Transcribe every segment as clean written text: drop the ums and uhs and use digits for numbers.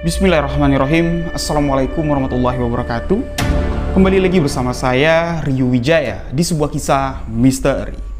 Bismillahirrahmanirrahim. Assalamualaikum warahmatullahi wabarakatuh. Kembali lagi bersama saya, Ryu Wijaya, di sebuah kisah misteri.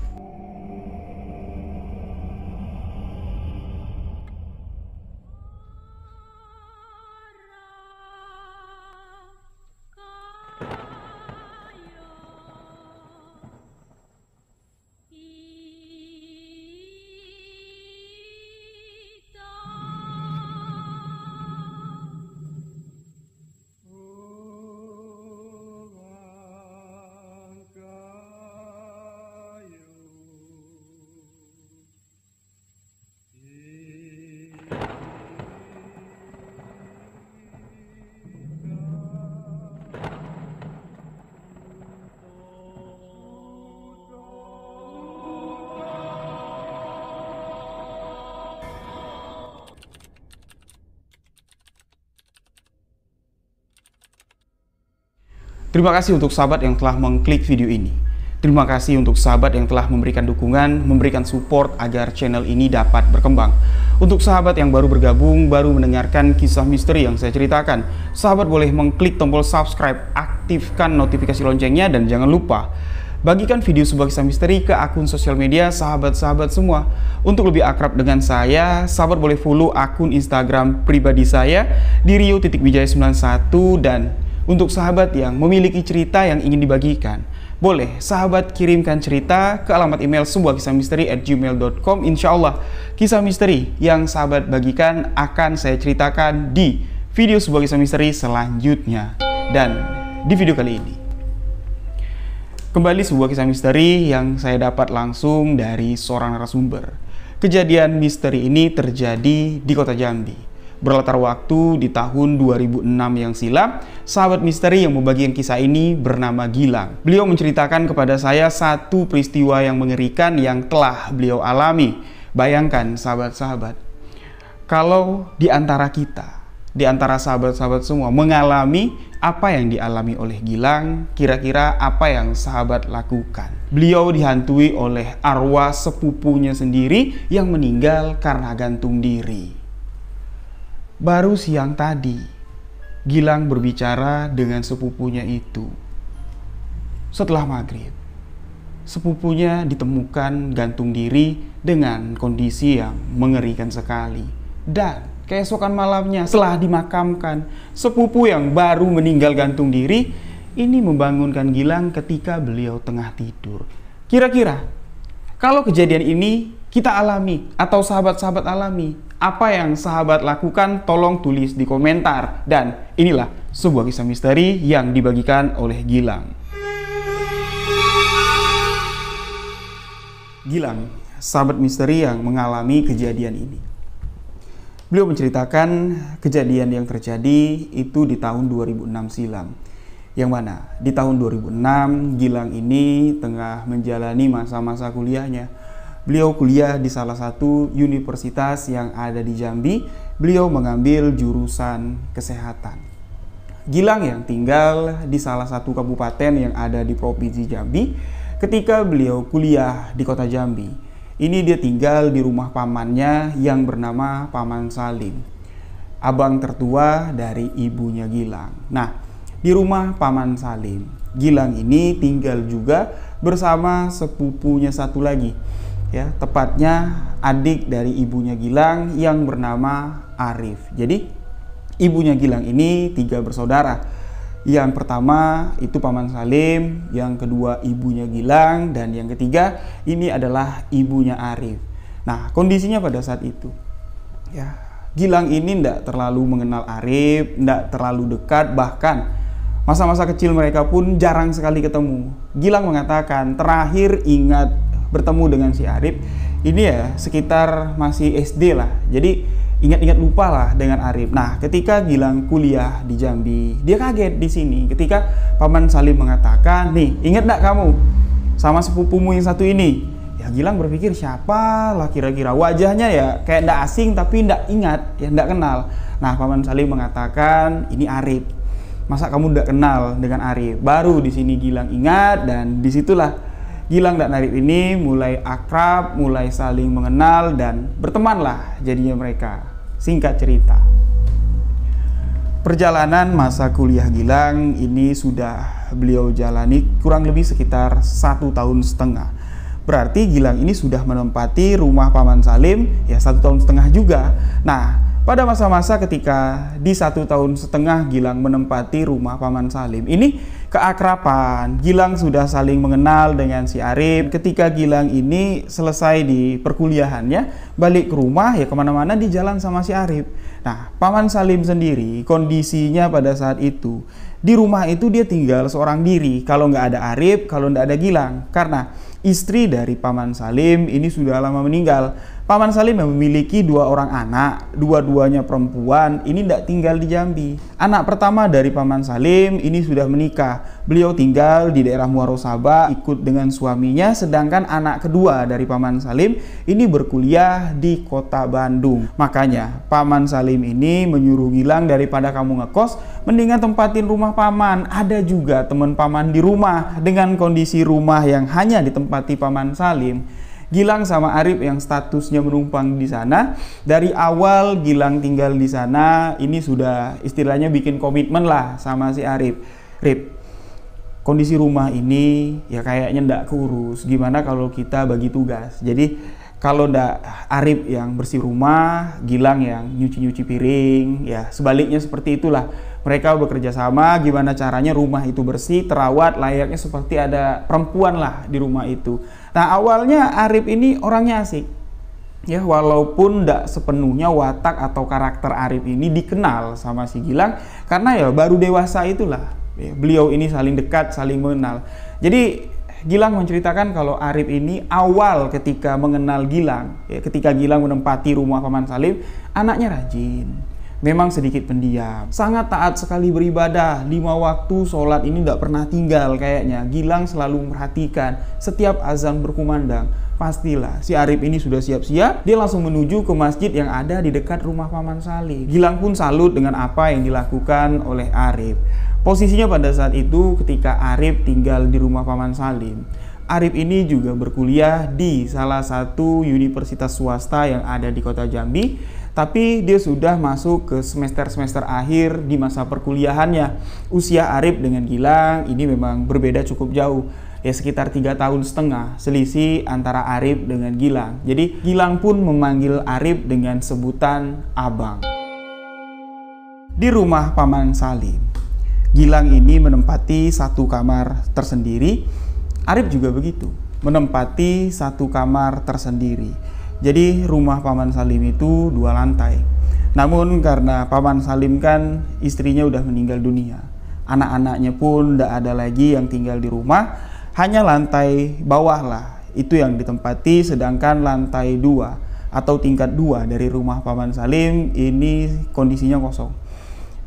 Terima kasih untuk sahabat yang telah mengklik video ini. Terima kasih untuk sahabat yang telah memberikan dukungan, memberikan support agar channel ini dapat berkembang. Untuk sahabat yang baru bergabung, baru mendengarkan kisah misteri yang saya ceritakan, sahabat boleh mengklik tombol subscribe, aktifkan notifikasi loncengnya, dan jangan lupa bagikan video sebuah kisah misteri ke akun sosial media sahabat-sahabat semua. Untuk lebih akrab dengan saya, sahabat boleh follow akun Instagram pribadi saya di Rio.wijaya91, dan untuk sahabat yang memiliki cerita yang ingin dibagikan, boleh sahabat kirimkan cerita ke alamat email sebuahkisahmisteri@gmail.com. Insya Allah, kisah misteri yang sahabat bagikan akan saya ceritakan di video sebuah kisah misteri selanjutnya. Dan di video kali ini, kembali sebuah kisah misteri yang saya dapat langsung dari seorang narasumber. Kejadian misteri ini terjadi di kota Jambi. Berlatar waktu di tahun 2006 yang silam, sahabat misteri yang membagikan kisah ini bernama Gilang. Beliau menceritakan kepada saya satu peristiwa yang mengerikan yang telah beliau alami. Bayangkan sahabat-sahabat, kalau di antara kita, di antara sahabat-sahabat semua mengalami apa yang dialami oleh Gilang, kira-kira apa yang sahabat lakukan? Beliau dihantui oleh arwah sepupunya sendiri yang meninggal karena gantung diri. Baru siang tadi, Gilang berbicara dengan sepupunya itu. Setelah maghrib, sepupunya ditemukan gantung diri dengan kondisi yang mengerikan sekali. Dan keesokan malamnya, setelah dimakamkan, sepupu yang baru meninggal gantung diri ini membangunkan Gilang ketika beliau tengah tidur. Kira-kira kalau kejadian ini kita alami atau sahabat-sahabat alami, apa yang sahabat lakukan? Tolong tulis di komentar. Dan inilah sebuah kisah misteri yang dibagikan oleh Gilang. Gilang, sahabat misteri yang mengalami kejadian ini. Beliau menceritakan kejadian yang terjadi itu di tahun 2006 silam. Yang mana di tahun 2006 Gilang ini tengah menjalani masa-masa kuliahnya. Beliau kuliah di salah satu universitas yang ada di Jambi. Beliau mengambil jurusan kesehatan. Gilang yang tinggal di salah satu kabupaten yang ada di Provinsi Jambi. Ketika beliau kuliah di kota Jambi, ini dia tinggal di rumah pamannya yang bernama Paman Salim, abang tertua dari ibunya Gilang. Nah, di rumah Paman Salim, Gilang ini tinggal juga bersama sepupunya satu lagi, ya, tepatnya adik dari ibunya Gilang yang bernama Arif. Jadi ibunya Gilang ini 3 bersaudara. Yang pertama itu Paman Salim, yang kedua ibunya Gilang, dan yang ketiga ini adalah ibunya Arif. Nah, kondisinya pada saat itu, ya, Gilang ini tidak terlalu mengenal Arif, tidak terlalu dekat, bahkan masa-masa kecil mereka pun jarang sekali ketemu. Gilang mengatakan terakhir ingat bertemu dengan si Arif ini ya sekitar masih SD lah. Jadi ingat-ingat lupa lah dengan Arif. Nah, ketika Gilang kuliah di Jambi, dia kaget di sini ketika Paman Salim mengatakan, "Nih, ingat enggak kamu sama sepupumu yang satu ini?" Ya, Gilang berpikir siapa lah kira-kira, wajahnya ya kayak enggak asing tapi enggak ingat, ya enggak kenal. Nah, Paman Salim mengatakan, "Ini Arif. Masa kamu enggak kenal dengan Arif?" Baru di sini Gilang ingat, dan disitulah Gilang dan Arif ini mulai akrab, mulai saling mengenal, dan berteman lah jadinya mereka. Singkat cerita, Perjalanan masa kuliah Gilang ini sudah beliau jalani kurang lebih sekitar 1,5 tahun. Berarti Gilang ini sudah menempati rumah Paman Salim ya 1,5 tahun juga. Nah, pada masa-masa ketika di 1,5 tahun Gilang menempati rumah Paman Salim, ini keakraban. Gilang sudah saling mengenal dengan si Arif. Ketika Gilang ini selesai di perkuliahannya, balik ke rumah ya kemana-mana di jalan sama si Arif. Nah, Paman Salim sendiri kondisinya pada saat itu, di rumah itu dia tinggal seorang diri. Kalau nggak ada Arif, kalau nggak ada Gilang. Karena istri dari Paman Salim ini sudah lama meninggal. Paman Salim memiliki 2 orang anak, dua-duanya perempuan, ini tidak tinggal di Jambi. Anak pertama dari Paman Salim ini sudah menikah. Beliau tinggal di daerah Muarosaba ikut dengan suaminya, sedangkan anak kedua dari Paman Salim ini berkuliah di kota Bandung. Makanya Paman Salim ini menyuruh Gilang, daripada kamu ngekos, mendingan tempatin rumah Paman. Ada juga teman Paman di rumah. Dengan kondisi rumah yang hanya ditempati Paman Salim, Gilang sama Arif yang statusnya menumpang di sana, dari awal Gilang tinggal di sana ini sudah istilahnya bikin komitmen lah sama si Arif. Rip, kondisi rumah ini ya kayaknya ndak keurus. Gimana kalau kita bagi tugas? Jadi kalau ndak Arif yang bersih rumah, Gilang yang nyuci-nyuci piring, ya sebaliknya seperti itulah. Mereka bekerja sama, gimana caranya rumah itu bersih, terawat, layaknya seperti ada perempuan lah di rumah itu. Nah, awalnya Arif ini orangnya asik. Ya, walaupun tidak sepenuhnya watak atau karakter Arif ini dikenal sama si Gilang, karena ya baru dewasa itulah. Ya, beliau ini saling dekat, saling mengenal. Jadi Gilang menceritakan kalau Arif ini awal ketika mengenal Gilang, ya, ketika Gilang menempati rumah Paman Salim, anaknya rajin. Memang sedikit pendiam, sangat taat sekali beribadah, 5 waktu sholat ini tidak pernah tinggal kayaknya. Gilang selalu memperhatikan setiap azan berkumandang. Pastilah si Arif ini sudah siap-siap, dia langsung menuju ke masjid yang ada di dekat rumah Paman Salim. Gilang pun salut dengan apa yang dilakukan oleh Arif. Posisinya pada saat itu ketika Arif tinggal di rumah Paman Salim, Arif ini juga berkuliah di salah satu universitas swasta yang ada di kota Jambi, tapi dia sudah masuk ke semester-semester akhir di masa perkuliahannya. Usia Arif dengan Gilang ini memang berbeda cukup jauh, ya sekitar 3,5 tahun selisih antara Arif dengan Gilang. Jadi Gilang pun memanggil Arif dengan sebutan Abang. Di rumah Paman Salim, Gilang ini menempati 1 kamar tersendiri. Arif juga begitu, menempati 1 kamar tersendiri. Jadi rumah Paman Salim itu 2 lantai. Namun karena Paman Salim kan istrinya udah meninggal dunia, anak-anaknya pun tidak ada lagi yang tinggal di rumah, hanya lantai bawah lah itu yang ditempati, sedangkan lantai 2 atau tingkat 2 dari rumah Paman Salim ini kondisinya kosong.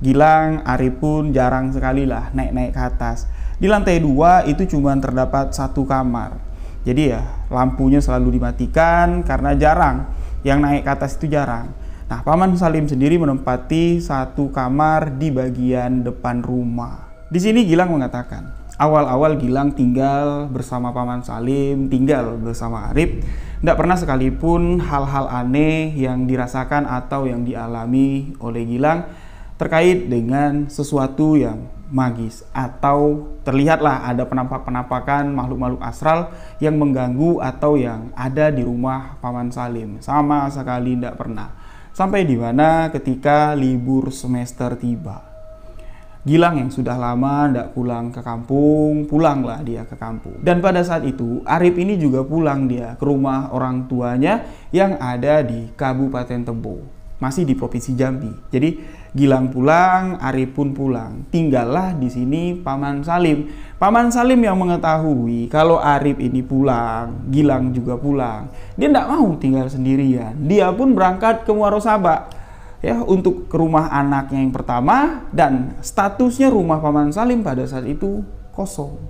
Gilang, Arif pun jarang sekali lah naik-naik ke atas. Di lantai 2 itu cuma terdapat 1 kamar. Jadi ya lampunya selalu dimatikan karena jarang yang naik ke atas itu jarang. Nah, Paman Salim sendiri menempati 1 kamar di bagian depan rumah. Di sini Gilang mengatakan, awal-awal Gilang tinggal bersama Paman Salim, tinggal bersama Arif, tidak pernah sekalipun hal-hal aneh yang dirasakan atau yang dialami oleh Gilang terkait dengan sesuatu yang magis atau terlihatlah ada penampakan makhluk-makhluk astral yang mengganggu atau yang ada di rumah Paman Salim. Sama sekali tidak pernah. Sampai di mana ketika libur semester tiba, Gilang yang sudah lama tidak pulang ke kampung, pulanglah dia ke kampung. Dan pada saat itu Arif ini juga pulang dia ke rumah orang tuanya yang ada di Kabupaten Tebo, masih di Provinsi Jambi. Jadi Gilang pulang, Arif pun pulang. Tinggallah di sini Paman Salim. Paman Salim yang mengetahui kalau Arif ini pulang, Gilang juga pulang. Dia tidak mau tinggal sendirian. Dia pun berangkat ke Muarosaba ya untuk ke rumah anaknya yang pertama, dan statusnya rumah Paman Salim pada saat itu kosong.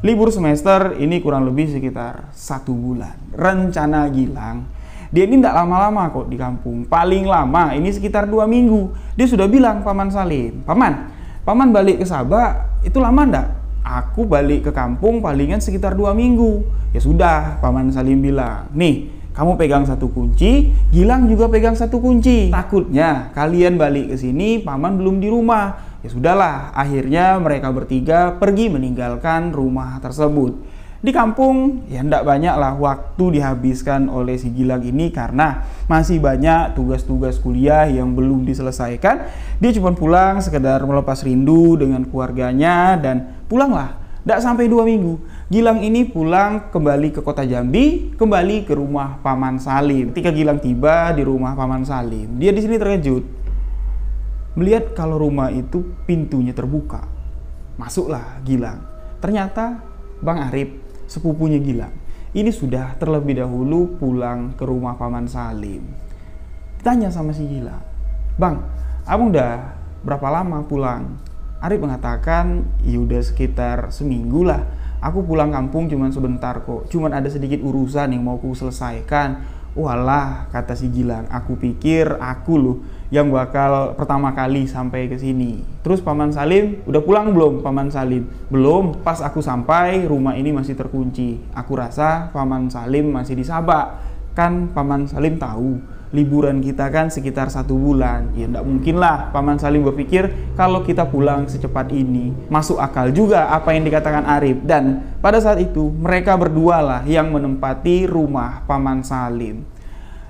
Libur semester ini kurang lebih sekitar 1 bulan. Rencana Gilang, dia ini tidak lama-lama kok di kampung. Paling lama ini sekitar 2 minggu. Dia sudah bilang Paman Salim, Paman balik ke Sabah itu lama ndak? Aku balik ke kampung palingan sekitar 2 minggu. Ya sudah, Paman Salim bilang, nih Kamu pegang satu kunci, Gilang juga pegang satu kunci. Takutnya kalian balik ke sini, paman belum di rumah. Ya sudahlah, akhirnya mereka bertiga pergi meninggalkan rumah tersebut. Di kampung, ya tidak banyak lah waktu dihabiskan oleh si Gilang ini karena masih banyak tugas-tugas kuliah yang belum diselesaikan. Dia cuma pulang sekedar melepas rindu dengan keluarganya dan pulanglah. Tidak sampai 2 minggu, Gilang ini pulang kembali ke kota Jambi, kembali ke rumah Paman Salim. Ketika Gilang tiba di rumah Paman Salim, dia di sini terkejut melihat kalau rumah itu pintunya terbuka. Masuklah Gilang. Ternyata Bang Arif, sepupunya Gilang, ini sudah terlebih dahulu pulang ke rumah Paman Salim. Ditanya sama si Gilang, "Bang, abang udah berapa lama pulang?" Arif mengatakan, "Ya udah sekitar seminggu lah. Aku pulang kampung cuman sebentar kok. Cuman ada sedikit urusan yang mau ku selesaikan." "Walah," kata si Gilang, "aku pikir aku loh yang bakal pertama kali sampai ke sini." Terus Paman Salim, "Udah pulang belum Paman Salim?" "Belum, pas aku sampai rumah ini masih terkunci. Aku rasa Paman Salim masih di Sabak. Kan Paman Salim tahu liburan kita kan sekitar 1 bulan. Ya enggak mungkin lah Paman Salim berpikir kalau kita pulang secepat ini." Masuk akal juga apa yang dikatakan Arif. Dan pada saat itu mereka berdua lah yang menempati rumah Paman Salim.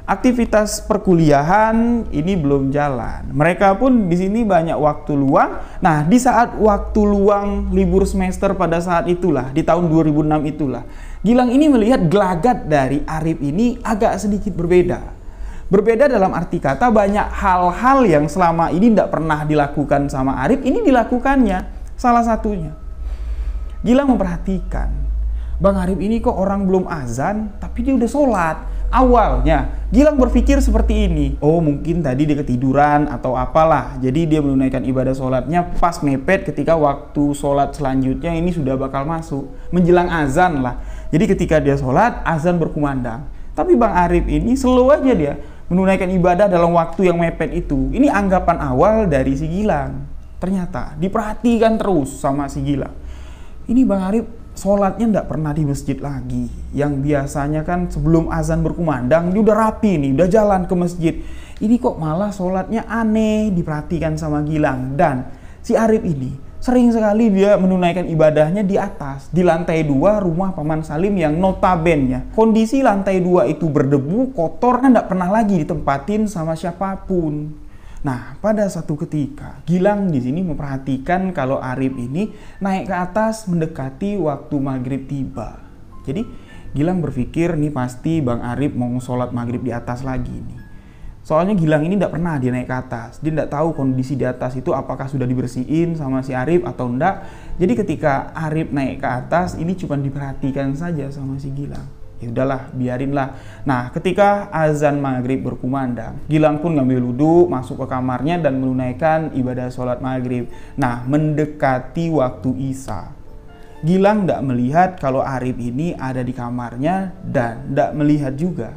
Aktivitas perkuliahan ini belum jalan. Mereka pun di sini banyak waktu luang. Nah, di saat waktu luang libur semester pada saat itulah, di tahun 2006 itulah, Gilang ini melihat gelagat dari Arif ini agak sedikit berbeda. Berbeda dalam arti kata banyak hal-hal yang selama ini tidak pernah dilakukan sama Arif, ini dilakukannya. Salah satunya, Gilang memperhatikan, Bang Arif ini kok orang belum azan, tapi dia udah sholat. Awalnya, Gilang berpikir seperti ini. Oh, mungkin tadi dia ketiduran atau apalah. Jadi dia menunaikan ibadah sholatnya pas mepet ketika waktu sholat selanjutnya ini sudah bakal masuk. Menjelang azan lah. Jadi ketika dia sholat, azan berkumandang. Tapi Bang Arif ini slow aja dia menunaikan ibadah dalam waktu yang mepet itu. Ini anggapan awal dari si Gilang. Ternyata diperhatikan terus sama si Gilang. Ini Bang Arif sholatnya tidak pernah di masjid lagi. Yang biasanya kan sebelum azan berkumandang dia udah rapi nih, udah jalan ke masjid. Ini kok malah sholatnya aneh, diperhatikan sama Gilang. Dan si Arif ini sering sekali dia menunaikan ibadahnya di atas, di lantai 2 rumah Paman Salim yang notabene kondisi lantai 2 itu berdebu, kotor, kan tidak pernah lagi ditempatin sama siapapun. Nah, pada satu ketika Gilang di sini memperhatikan kalau Arif ini naik ke atas mendekati waktu maghrib tiba. Jadi Gilang berpikir nih pasti Bang Arif mau sholat maghrib di atas lagi nih. Soalnya Gilang ini tidak pernah dia naik ke atas. Dia tidak tahu kondisi di atas itu apakah sudah dibersihin sama si Arif atau enggak. Jadi ketika Arif naik ke atas ini cuma diperhatikan saja sama si Gilang. Ya udahlah, biarinlah. Nah, ketika azan maghrib berkumandang, Gilang pun ngambil wudhu, masuk ke kamarnya dan menunaikan ibadah sholat maghrib. Nah, mendekati waktu isya, Gilang tidak melihat kalau Arif ini ada di kamarnya dan tidak melihat juga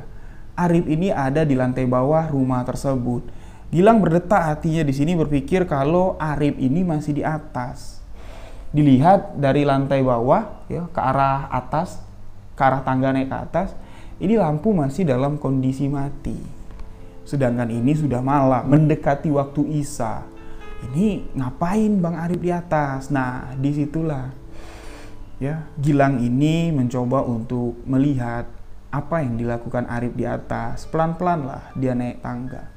Arif ini ada di lantai bawah rumah tersebut. Gilang berdetak hatinya di sini berpikir kalau Arif ini masih di atas. Dilihat dari lantai bawah ya ke arah atas, ke arah tangga naik ke atas, ini lampu masih dalam kondisi mati. Sedangkan ini sudah malam, mendekati waktu isya. Ini ngapain Bang Arif di atas? Nah, disitulah ya Gilang ini mencoba untuk melihat apa yang dilakukan Arif di atas. Pelan-pelan lah dia naik tangga.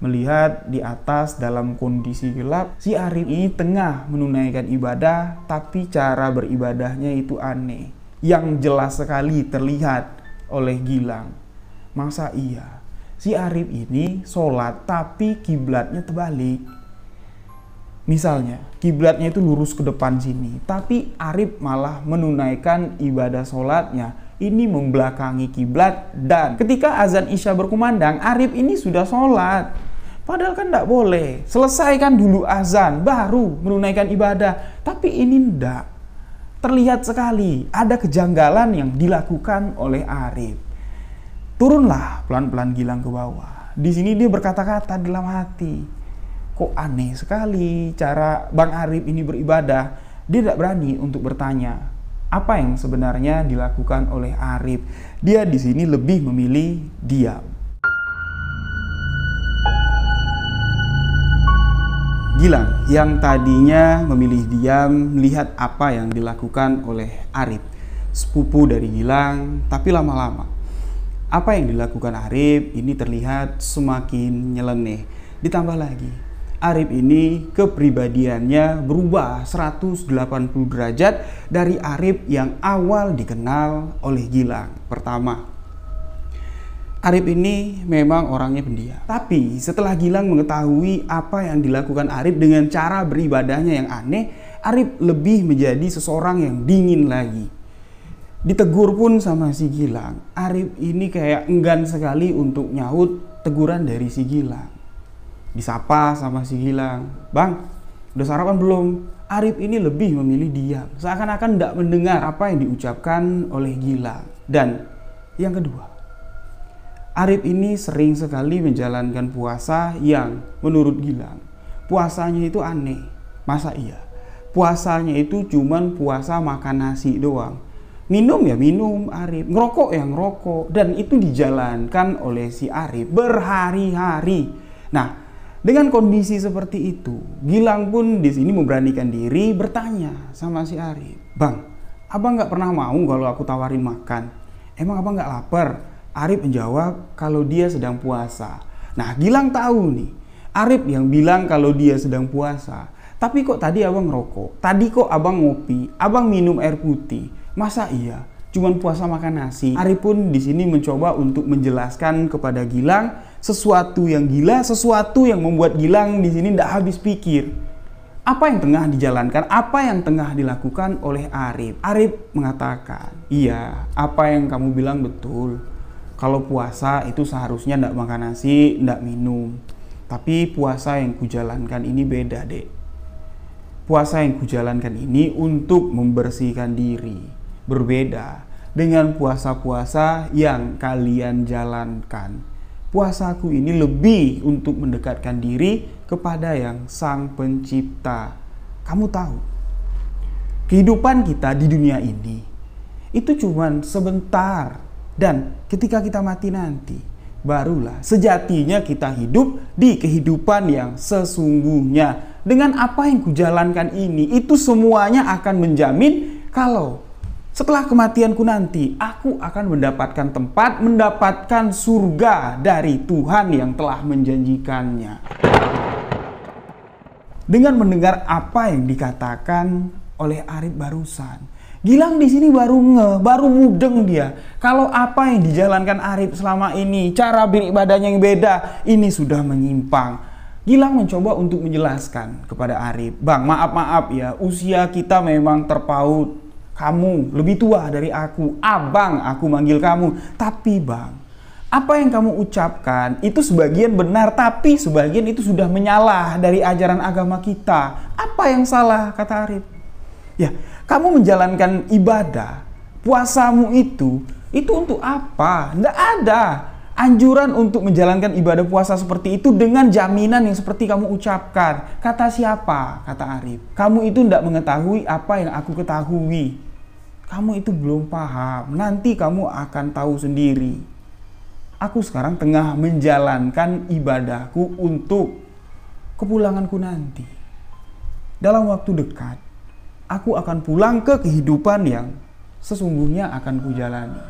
Melihat di atas dalam kondisi gelap, si Arif ini tengah menunaikan ibadah, tapi cara beribadahnya itu aneh. Yang jelas sekali terlihat oleh Gilang. Masa iya si Arif ini sholat tapi kiblatnya terbalik? Misalnya kiblatnya itu lurus ke depan sini, tapi Arif malah menunaikan ibadah sholatnya ini membelakangi kiblat. Dan ketika azan isya berkumandang, Arif ini sudah sholat. Padahal kan tidak boleh. Selesaikan dulu azan baru menunaikan ibadah. Tapi ini tidak. Terlihat sekali ada kejanggalan yang dilakukan oleh Arif. Turunlah pelan-pelan Gilang ke bawah. Di sini dia berkata-kata dalam hati, kok aneh sekali cara Bang Arif ini beribadah. Dia tidak berani untuk bertanya Apa yang sebenarnya dilakukan oleh Arif? Dia di sini lebih memilih diam. Gilang yang tadinya memilih diam melihat apa yang dilakukan oleh Arif, sepupu dari Gilang, tapi lama-lama apa yang dilakukan Arif ini terlihat semakin nyeleneh. Ditambah lagi, Arif ini kepribadiannya berubah 180 derajat dari Arif yang awal dikenal oleh Gilang. Pertama, Arif ini memang orangnya pendiam. Tapi setelah Gilang mengetahui apa yang dilakukan Arif dengan cara beribadahnya yang aneh, Arif lebih menjadi seseorang yang dingin lagi. Ditegur pun sama si Gilang, Arif ini kayak enggan sekali untuk nyaut teguran dari si Gilang. Disapa sama si Gilang, "Bang, udah sarapan belum?" Arif ini lebih memilih diam, seakan-akan tidak mendengar apa yang diucapkan oleh Gilang. Dan yang kedua, Arif ini sering sekali menjalankan puasa yang menurut Gilang, puasanya itu aneh. Masa iya? Puasanya itu cuman puasa makan nasi doang. Minum ya minum Arif, ngerokok ya ngerokok. Dan itu dijalankan oleh si Arif berhari-hari. Nah, dengan kondisi seperti itu, Gilang pun di sini memberanikan diri bertanya sama si Arif, "Bang, abang nggak pernah mau kalau aku tawarin makan? Emang abang nggak lapar?" Arif menjawab kalau dia sedang puasa. Nah, Gilang tahu nih, Arif yang bilang kalau dia sedang puasa. Tapi kok tadi abang ngerokok? Tadi kok abang ngopi? Abang minum air putih? Masa iya? Cuman puasa makan nasi? Arif pun di sini mencoba untuk menjelaskan kepada Gilang sesuatu yang gila, sesuatu yang membuat Gilang di sini tidak habis pikir. Apa yang tengah dijalankan? Apa yang tengah dilakukan oleh Arif? Arif mengatakan, "Iya, apa yang kamu bilang betul. Kalau puasa itu seharusnya ndak makan nasi, ndak minum. Tapi puasa yang kujalankan ini beda, Dek. Puasa yang kujalankan ini untuk membersihkan diri. Berbeda dengan puasa-puasa yang kalian jalankan. Puasaku ini lebih untuk mendekatkan diri kepada yang Sang Pencipta. Kamu tahu, kehidupan kita di dunia ini itu cuman sebentar. Dan ketika kita mati nanti, barulah sejatinya kita hidup di kehidupan yang sesungguhnya. Dengan apa yang kujalankan ini, itu semuanya akan menjamin kalau setelah kematianku nanti, aku akan mendapatkan tempat, mendapatkan surga dari Tuhan yang telah menjanjikannya." Dengan mendengar apa yang dikatakan oleh Arif barusan, Gilang di sini baru mudeng dia. Kalau apa yang dijalankan Arif selama ini, cara beribadahnya yang beda, ini sudah menyimpang. Gilang mencoba untuk menjelaskan kepada Arif, "Bang, maaf ya, usia kita memang terpaut. Kamu lebih tua dari aku, abang aku manggil kamu. Tapi bang, apa yang kamu ucapkan itu sebagian benar, tapi sebagian itu sudah menyalah dari ajaran agama kita. Apa yang salah?" kata Arif. "Ya, kamu menjalankan ibadah, puasamu itu untuk apa? Nggak ada anjuran untuk menjalankan ibadah puasa seperti itu dengan jaminan yang seperti kamu ucapkan." "Kata siapa?" kata Arif. "Kamu itu nggak mengetahui apa yang aku ketahui. Kamu itu belum paham. Nanti kamu akan tahu sendiri. Aku sekarang tengah menjalankan ibadahku untuk kepulanganku nanti. Dalam waktu dekat, aku akan pulang ke kehidupan yang sesungguhnya akan kujalani."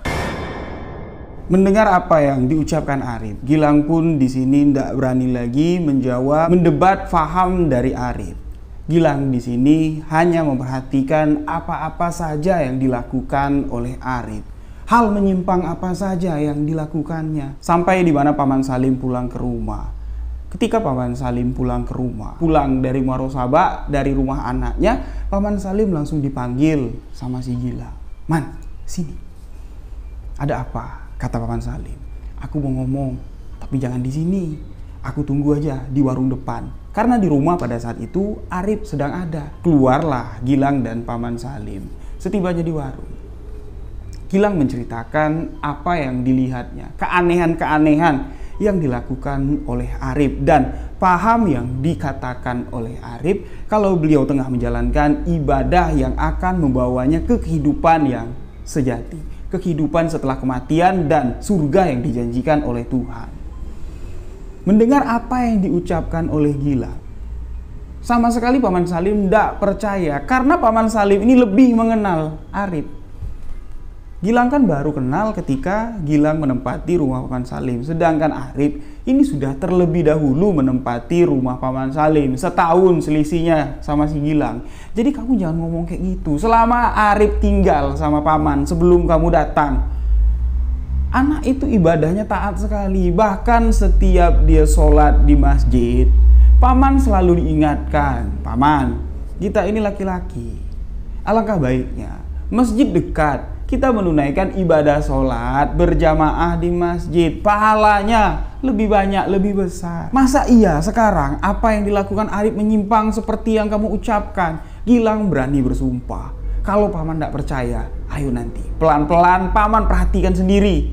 Mendengar apa yang diucapkan Arif, Gilang pun di sini tidak berani lagi menjawab, mendebat faham dari Arif. Gilang di sini hanya memperhatikan apa-apa saja yang dilakukan oleh Arif. Hal menyimpang apa saja yang dilakukannya. Sampai di mana Paman Salim pulang ke rumah. Ketika Paman Salim pulang ke rumah, pulang dari Muarosaba, dari rumah anaknya, Paman Salim langsung dipanggil sama si Gilang. "Man, sini." "Ada apa?" kata Paman Salim. "Aku mau ngomong, tapi jangan di sini. Aku tunggu aja di warung depan." Karena di rumah pada saat itu Arif sedang ada. Keluarlah Gilang dan Paman Salim. Setibanya di warung, Gilang menceritakan apa yang dilihatnya, keanehan-keanehan yang dilakukan oleh Arif. Dan paham yang dikatakan oleh Arif kalau beliau tengah menjalankan ibadah yang akan membawanya ke kehidupan yang sejati, kehidupan setelah kematian dan surga yang dijanjikan oleh Tuhan. Mendengar apa yang diucapkan oleh Gilang, sama sekali Paman Salim tidak percaya, karena Paman Salim ini lebih mengenal Arif. Gilang kan baru kenal ketika Gilang menempati rumah Paman Salim, sedangkan Arif ini sudah terlebih dahulu menempati rumah Paman Salim, setahun selisihnya sama si Gilang. Jadi kamu jangan ngomong kayak gitu. Selama Arif tinggal sama Paman sebelum kamu datang, anak itu ibadahnya taat sekali. Bahkan setiap dia sholat di masjid, Paman selalu diingatkan, Paman, kita ini laki-laki, alangkah baiknya masjid dekat, kita menunaikan ibadah sholat berjamaah di masjid, pahalanya lebih banyak, lebih besar. Masa iya sekarang apa yang dilakukan Arif menyimpang seperti yang kamu ucapkan? Gilang berani bersumpah, kalau Paman tidak percaya, ayo nanti pelan-pelan Paman perhatikan sendiri.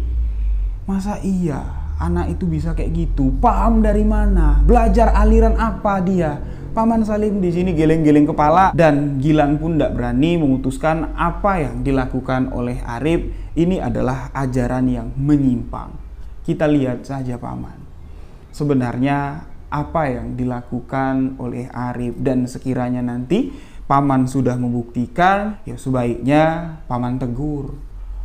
Masa iya anak itu bisa kayak gitu? Paham dari mana? Belajar aliran apa dia? Paman Salim di sini geleng-geleng kepala, dan Gilang pun tidak berani memutuskan apa yang dilakukan oleh Arif ini adalah ajaran yang menyimpang. Kita lihat saja Paman, sebenarnya apa yang dilakukan oleh Arif, dan sekiranya nanti Paman sudah membuktikan, ya sebaiknya Paman tegur,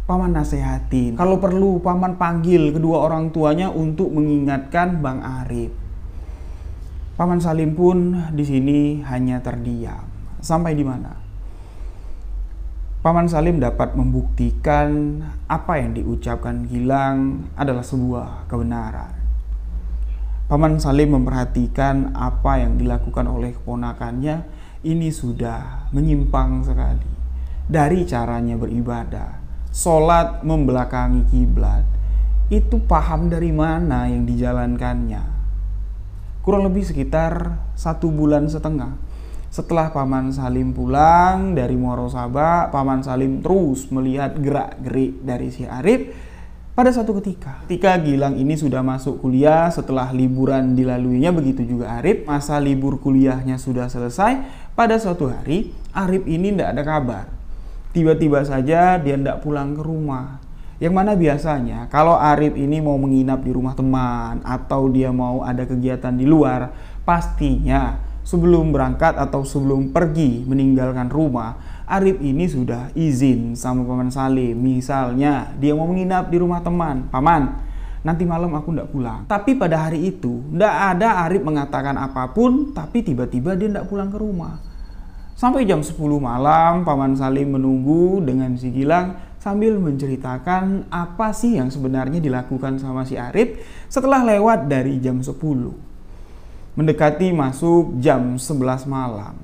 Paman nasehatin. Kalau perlu Paman panggil kedua orang tuanya untuk mengingatkan Bang Arif. Paman Salim pun di sini hanya terdiam. Sampai di mana? Paman Salim dapat membuktikan apa yang diucapkan Gilang adalah sebuah kebenaran. Paman Salim memperhatikan apa yang dilakukan oleh keponakannya ini sudah menyimpang sekali dari caranya beribadah. Sholat membelakangi kiblat, itu paham dari mana yang dijalankannya? Kurang lebih sekitar 1,5 bulan setelah Paman Salim pulang dari Muaro Sabah, Paman Salim terus melihat gerak-gerik dari si Arif. Pada suatu ketika Gilang ini sudah masuk kuliah setelah liburan dilaluinya, begitu juga Arif. Masa libur kuliahnya sudah selesai. Pada suatu hari Arif ini tidak ada kabar. Tiba-tiba saja dia tidak pulang ke rumah. Yang mana biasanya kalau Arif ini mau menginap di rumah teman atau dia mau ada kegiatan di luar, pastinya sebelum berangkat atau sebelum pergi meninggalkan rumah, Arif ini sudah izin sama Paman Salim. Misalnya dia mau menginap di rumah teman, Paman, nanti malam aku tidak pulang. Tapi pada hari itu tidak ada Arif mengatakan apapun, tapi tiba-tiba dia tidak pulang ke rumah. Sampai jam 10 malam Paman Salim menunggu dengan si Gilang sambil menceritakan apa sih yang sebenarnya dilakukan sama si Arif setelah lewat dari jam 10. Mendekati masuk jam 11 malam.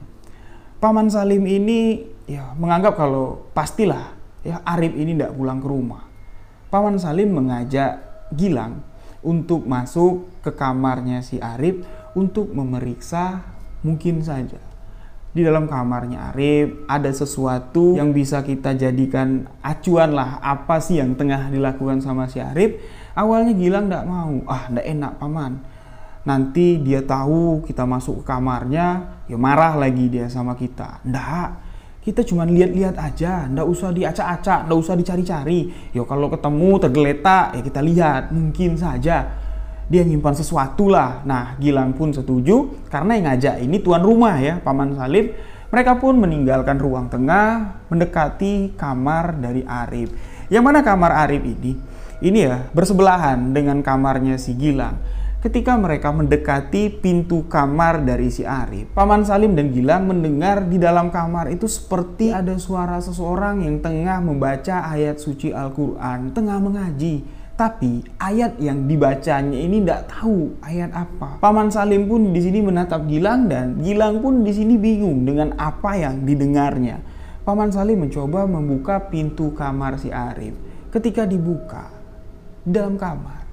Paman Salim ini ya menganggap kalau pastilah ya Arif ini tidak pulang ke rumah. Paman Salim mengajak Gilang untuk masuk ke kamarnya si Arif untuk memeriksa, mungkin saja di dalam kamarnya Arif ada sesuatu yang bisa kita jadikan acuan lah, apa sih yang tengah dilakukan sama si Arif. Awalnya Gilang tidak mau, tidak enak Paman, nanti dia tahu kita masuk ke kamarnya ya marah lagi dia sama kita. Nggak, kita cuma lihat-lihat aja, nggak usah diacak-acak, nggak usah dicari-cari. Ya kalau ketemu tergeletak ya kita lihat, mungkin saja dia nyimpan sesuatu lah. Nah, Gilang pun setuju karena yang ngajak ini tuan rumah ya, Paman Salim. Mereka pun meninggalkan ruang tengah mendekati kamar dari Arif. Yang mana kamar Arif ini ya bersebelahan dengan kamarnya si Gilang. Ketika mereka mendekati pintu kamar dari si Arif, Paman Salim dan Gilang mendengar di dalam kamar itu seperti ada suara seseorang yang tengah membaca ayat suci Al-Quran, tengah mengaji. Tapi ayat yang dibacanya ini tidak tahu ayat apa. Paman Salim pun di sini menatap Gilang dan Gilang pun di sini bingung dengan apa yang didengarnya. Paman Salim mencoba membuka pintu kamar si Arif. Ketika dibuka, dalam kamar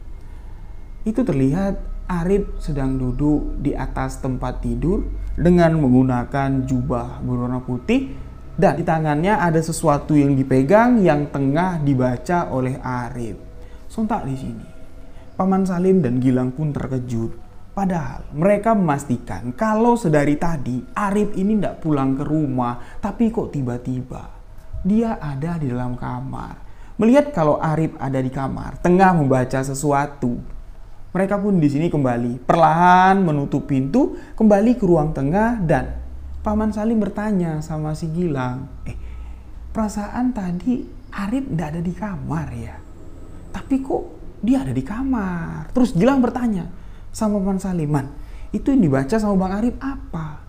itu terlihat Arif sedang duduk di atas tempat tidur dengan menggunakan jubah berwarna putih, dan di tangannya ada sesuatu yang dipegang yang tengah dibaca oleh Arif. Sontak di sini, Paman Salim dan Gilang pun terkejut. Padahal mereka memastikan kalau sedari tadi Arif ini tidak pulang ke rumah, tapi kok tiba-tiba dia ada di dalam kamar. Melihat kalau Arif ada di kamar, tengah membaca sesuatu, mereka pun di sini kembali perlahan menutup pintu, kembali ke ruang tengah, dan Paman Salim bertanya sama si Gilang, perasaan tadi Arif tidak ada di kamar ya, tapi kok dia ada di kamar. Terus Gilang bertanya sama Paman Salim, "Man, itu yang dibaca sama Bang Arif apa?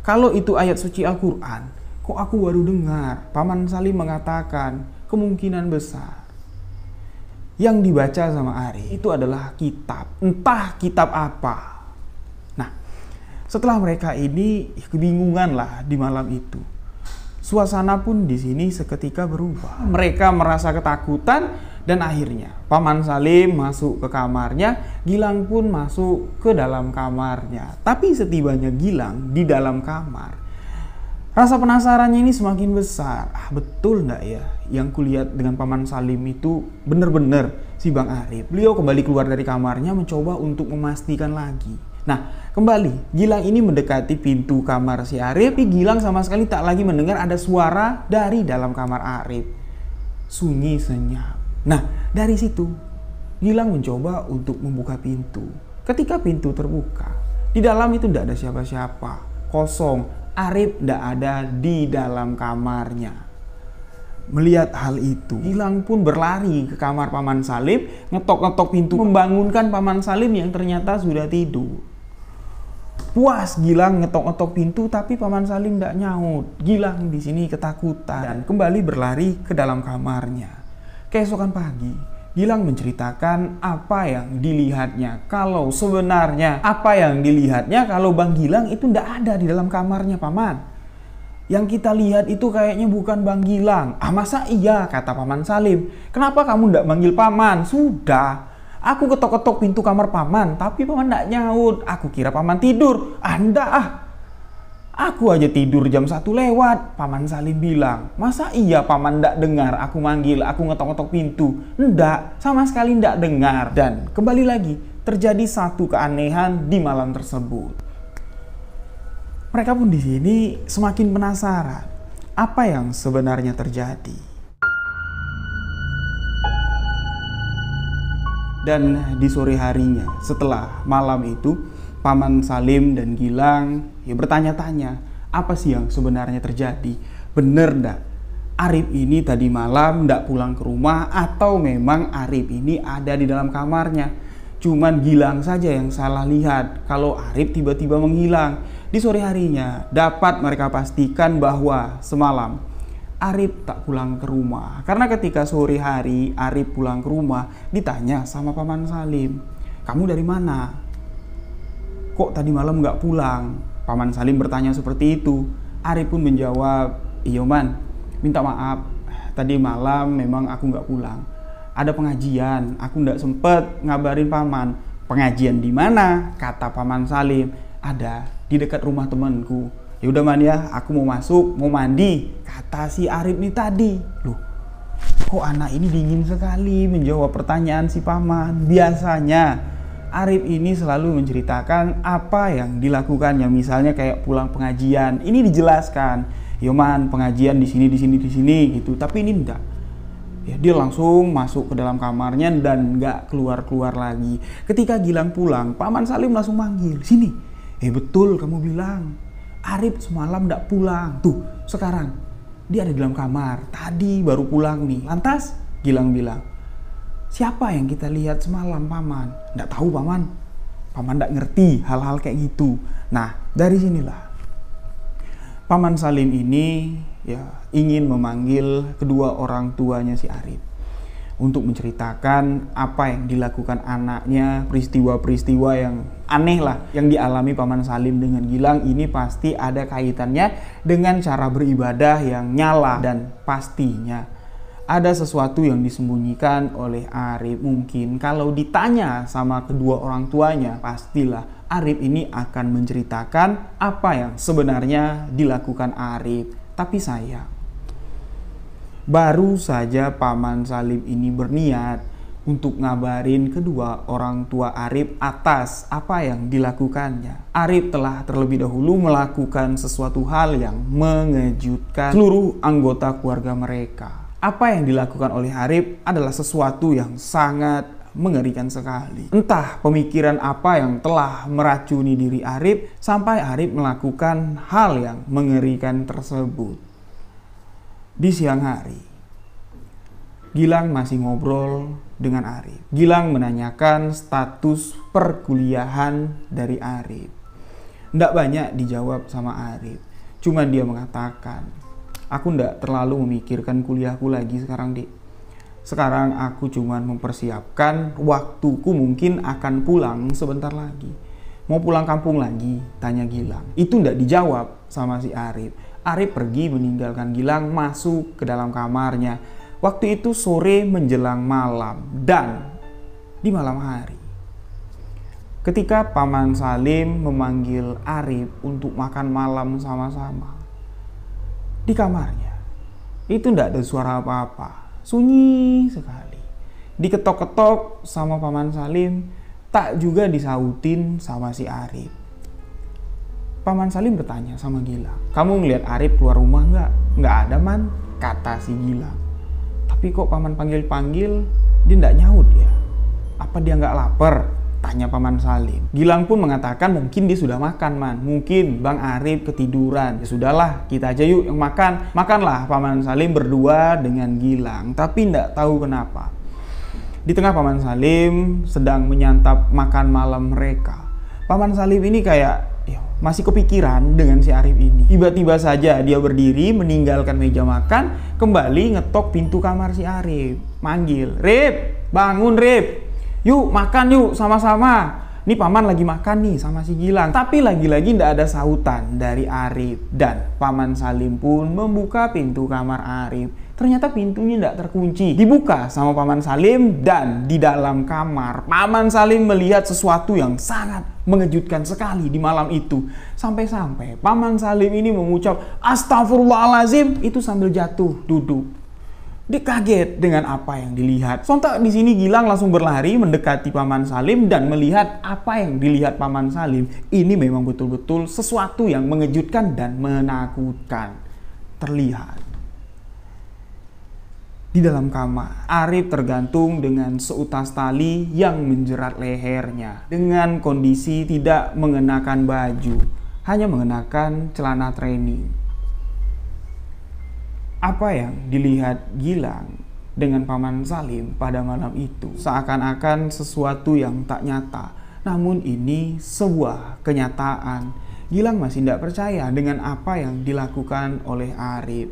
Kalau itu ayat suci Al-Quran, kok aku baru dengar?" Paman Salim mengatakan kemungkinan besar yang dibaca sama Arif itu adalah kitab, entah kitab apa. Nah, setelah mereka ini kebingungan lah di malam itu, suasana pun di sini seketika berubah. Mereka merasa ketakutan dan akhirnya Paman Salim masuk ke kamarnya, Gilang pun masuk ke dalam kamarnya. Tapi setibanya Gilang di dalam kamar, rasa penasarannya ini semakin besar. Betul nggak ya yang kulihat dengan Paman Salim itu bener-bener si Bang Arif? Beliau kembali keluar dari kamarnya mencoba untuk memastikan lagi. Nah, kembali Gilang ini mendekati pintu kamar si Arif, tapi Gilang sama sekali tak lagi mendengar ada suara dari dalam kamar Arif. Sunyi senyap. Nah, dari situ Gilang mencoba untuk membuka pintu. Ketika pintu terbuka, di dalam itu tidak ada siapa-siapa, kosong. Arif tidak ada di dalam kamarnya. Melihat hal itu, Gilang pun berlari ke kamar Paman Salim, ngetok-ngetok pintu, membangunkan Paman Salim yang ternyata sudah tidur. Puas Gilang ngetok-ngetok pintu, tapi Paman Salim tidak nyaut. Gilang di sini ketakutan dan kembali berlari ke dalam kamarnya. Keesokan pagi, Gilang menceritakan apa yang dilihatnya. Kalau sebenarnya apa yang dilihatnya kalau Bang Gilang itu tidak ada di dalam kamarnya, Paman. Yang kita lihat itu kayaknya bukan Bang Gilang. Masa iya, kata Paman Salim. Kenapa kamu tidak manggil Paman? Sudah, aku ketok-ketok pintu kamar Paman, tapi Paman tidak nyaut. Aku kira Paman tidur. Anda aku aja tidur jam 1 lewat. Paman Salim bilang, masa iya Paman ndak dengar aku manggil, aku ngetok-ngetok pintu? Ndak, sama sekali ndak dengar. Dan kembali lagi, terjadi satu keanehan di malam tersebut. Mereka pun di sini semakin penasaran apa yang sebenarnya terjadi. Dan di sore harinya, setelah malam itu, Paman Salim dan Gilang bertanya-tanya, apa sih yang sebenarnya terjadi? Bener ndak Arif ini tadi malam ndak pulang ke rumah, atau memang Arif ini ada di dalam kamarnya? Cuman Gilang saja yang salah lihat kalau Arif tiba-tiba menghilang. Di sore harinya dapat mereka pastikan bahwa semalam Arif tak pulang ke rumah. Karena ketika sore hari Arif pulang ke rumah, ditanya sama Paman Salim, "Kamu dari mana? Kok tadi malam nggak pulang?" Paman Salim bertanya seperti itu. Arif pun menjawab, "Iya Man, minta maaf. Tadi malam memang aku nggak pulang. Ada pengajian, aku nggak sempet ngabarin Paman." "Pengajian di mana?" kata Paman Salim. "Ada di dekat rumah temanku." "Ya udah Man ya, aku mau masuk, mau mandi," kata si Arif nih tadi. Loh, kok anak ini dingin sekali menjawab pertanyaan si Paman. Biasanya Arif ini selalu menceritakan apa yang dilakukannya, misalnya kayak pulang pengajian, ini dijelaskan, "Yo Man, pengajian di sini gitu." Tapi ini enggak. Ya, dia langsung masuk ke dalam kamarnya dan nggak keluar-keluar lagi. Ketika Gilang pulang, Paman Salim langsung manggil, "Sini. Betul kamu bilang. Arif semalam nggak pulang. Tuh, sekarang dia ada di dalam kamar. Tadi baru pulang nih." Lantas Gilang bilang, "Siapa yang kita lihat semalam, Paman?" "Nggak tahu, Paman. Paman nggak ngerti hal-hal kayak gitu." Nah, dari sinilah Paman Salim ini ingin memanggil kedua orang tuanya si Arif untuk menceritakan apa yang dilakukan anaknya, peristiwa-peristiwa yang aneh lah yang dialami Paman Salim dengan Gilang. Ini pasti ada kaitannya dengan cara beribadah yang nyala, dan pastinya ada sesuatu yang disembunyikan oleh Arif. Mungkin kalau ditanya sama kedua orang tuanya, pastilah Arif ini akan menceritakan apa yang sebenarnya dilakukan Arif. Tapi sayang, baru saja Paman Salim ini berniat untuk ngabarin kedua orang tua Arif atas apa yang dilakukannya. Arif telah terlebih dahulu melakukan sesuatu hal yang mengejutkan seluruh anggota keluarga mereka. Apa yang dilakukan oleh Arif adalah sesuatu yang sangat mengerikan sekali. Entah pemikiran apa yang telah meracuni diri Arif sampai Arif melakukan hal yang mengerikan tersebut. Di siang hari, Gilang masih ngobrol dengan Arif. Gilang menanyakan status perkuliahan dari Arif. Nggak banyak dijawab sama Arif. Cuman dia mengatakan, aku nggak terlalu memikirkan kuliahku lagi sekarang, Dik. Sekarang aku cuman mempersiapkan waktuku mungkin akan pulang sebentar lagi. Mau pulang kampung lagi? Tanya Gilang. Itu nggak dijawab sama si Arif. Arif pergi meninggalkan Gilang masuk ke dalam kamarnya. Waktu itu sore menjelang malam dan di malam hari. Ketika Paman Salim memanggil Arif untuk makan malam sama-sama di kamarnya, itu tidak ada suara apa-apa, sunyi sekali. Diketok-ketok sama Paman Salim, tak juga disautin sama si Arif. Paman Salim bertanya sama Gilang, kamu ngeliat Arif keluar rumah nggak? Nggak ada, Man, kata si Gilang. Tapi kok Paman panggil-panggil, dia nggak nyaut ya? Apa dia nggak lapar? Tanya Paman Salim. Gilang pun mengatakan mungkin dia sudah makan, Man. Mungkin Bang Arif ketiduran. Ya sudahlah, kita aja yuk yang makan. Makanlah Paman Salim berdua dengan Gilang. Tapi nggak tahu kenapa. Di tengah Paman Salim sedang menyantap makan malam mereka, Paman Salim ini kayak masih kepikiran dengan si Arif ini. Tiba-tiba saja dia berdiri meninggalkan meja makan, kembali ngetok pintu kamar si Arif. Manggil, Rip, bangun Rip. Yuk makan yuk sama-sama. Ini Paman lagi makan nih sama si Gilang. Tapi lagi-lagi tidak ada sautan dari Arif. Dan Paman Salim pun membuka pintu kamar Arif. Ternyata pintunya tidak terkunci. Dibuka sama Paman Salim dan di dalam kamar Paman Salim melihat sesuatu yang sangat mengejutkan sekali di malam itu. Sampai-sampai Paman Salim ini mengucap Astagfirullahaladzim itu sambil jatuh duduk. Dia kaget dengan apa yang dilihat. Sontak di sini Gilang langsung berlari mendekati Paman Salim dan melihat apa yang dilihat Paman Salim. Ini memang betul-betul sesuatu yang mengejutkan dan menakutkan. Terlihat di dalam kamar, Arif tergantung dengan seutas tali yang menjerat lehernya. Dengan kondisi tidak mengenakan baju, hanya mengenakan celana training. Apa yang dilihat Gilang dengan Paman Salim pada malam itu seakan-akan sesuatu yang tak nyata. Namun ini sebuah kenyataan. Gilang masih tidak percaya dengan apa yang dilakukan oleh Arif.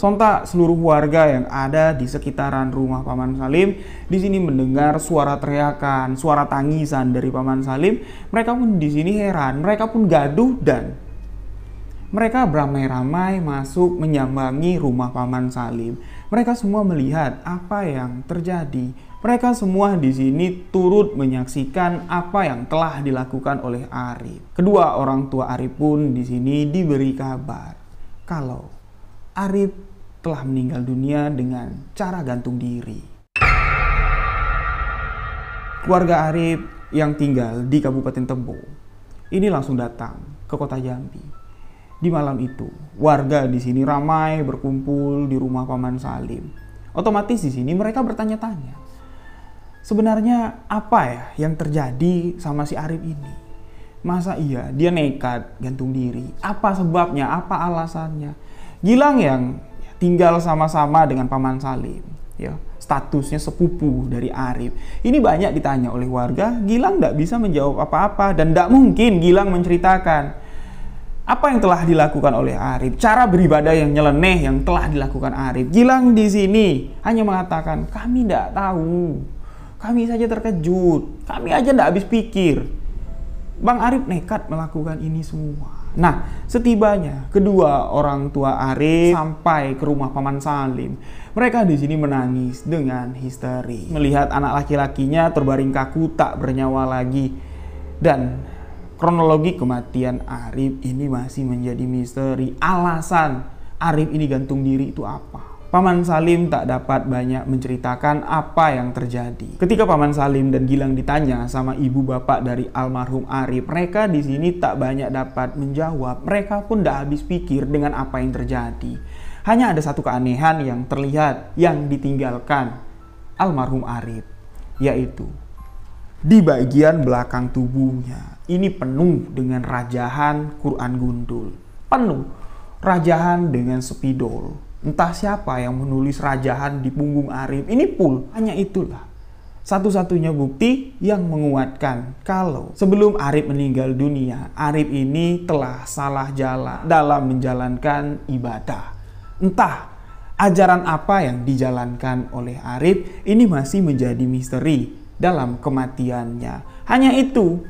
Sontak seluruh warga yang ada di sekitaran rumah Paman Salim di sini mendengar suara teriakan, suara tangisan dari Paman Salim. Mereka pun di sini heran, mereka pun gaduh dan mereka beramai-ramai masuk menyambangi rumah Paman Salim. Mereka semua melihat apa yang terjadi. Mereka semua di sini turut menyaksikan apa yang telah dilakukan oleh Arif. Kedua orang tua Arif pun di sini diberi kabar kalau Arif telah meninggal dunia dengan cara gantung diri. Keluarga Arif yang tinggal di Kabupaten Tebo ini langsung datang ke kota Jambi. Di malam itu, warga di sini ramai berkumpul di rumah Paman Salim. Otomatis di sini mereka bertanya-tanya, sebenarnya apa ya yang terjadi sama si Arif ini? Masa iya dia nekat gantung diri? Apa sebabnya? Apa alasannya? Gilang yang tinggal sama-sama dengan Paman Salim, ya, statusnya sepupu dari Arif. Ini banyak ditanya oleh warga, Gilang tidak bisa menjawab apa-apa dan tidak mungkin Gilang menceritakan apa yang telah dilakukan oleh Arif, cara beribadah yang nyeleneh yang telah dilakukan Arif. Gilang di sini hanya mengatakan, kami tidak tahu, kami saja terkejut, kami aja tidak habis pikir. Bang Arif nekat melakukan ini semua. Nah, setibanya kedua orang tua Arif sampai ke rumah Paman Salim, mereka di sini menangis dengan histeri melihat anak laki-lakinya terbaring kaku tak bernyawa lagi. Dan kronologi kematian Arif ini masih menjadi misteri. Alasan Arif ini gantung diri itu apa? Paman Salim tak dapat banyak menceritakan apa yang terjadi. Ketika Paman Salim dan Gilang ditanya sama ibu bapak dari almarhum Arif, mereka di sini tak banyak dapat menjawab. Mereka pun tak habis pikir dengan apa yang terjadi. Hanya ada satu keanehan yang terlihat yang ditinggalkan almarhum Arif, yaitu di bagian belakang tubuhnya ini penuh dengan rajahan Quran gundul, penuh rajahan dengan spidol. Entah siapa yang menulis rajahan di punggung Arif. Ini pul, hanya itulah satu-satunya bukti yang menguatkan kalau sebelum Arif meninggal dunia, Arif ini telah salah jalan dalam menjalankan ibadah. Entah ajaran apa yang dijalankan oleh Arif, ini masih menjadi misteri dalam kematiannya. Hanya itu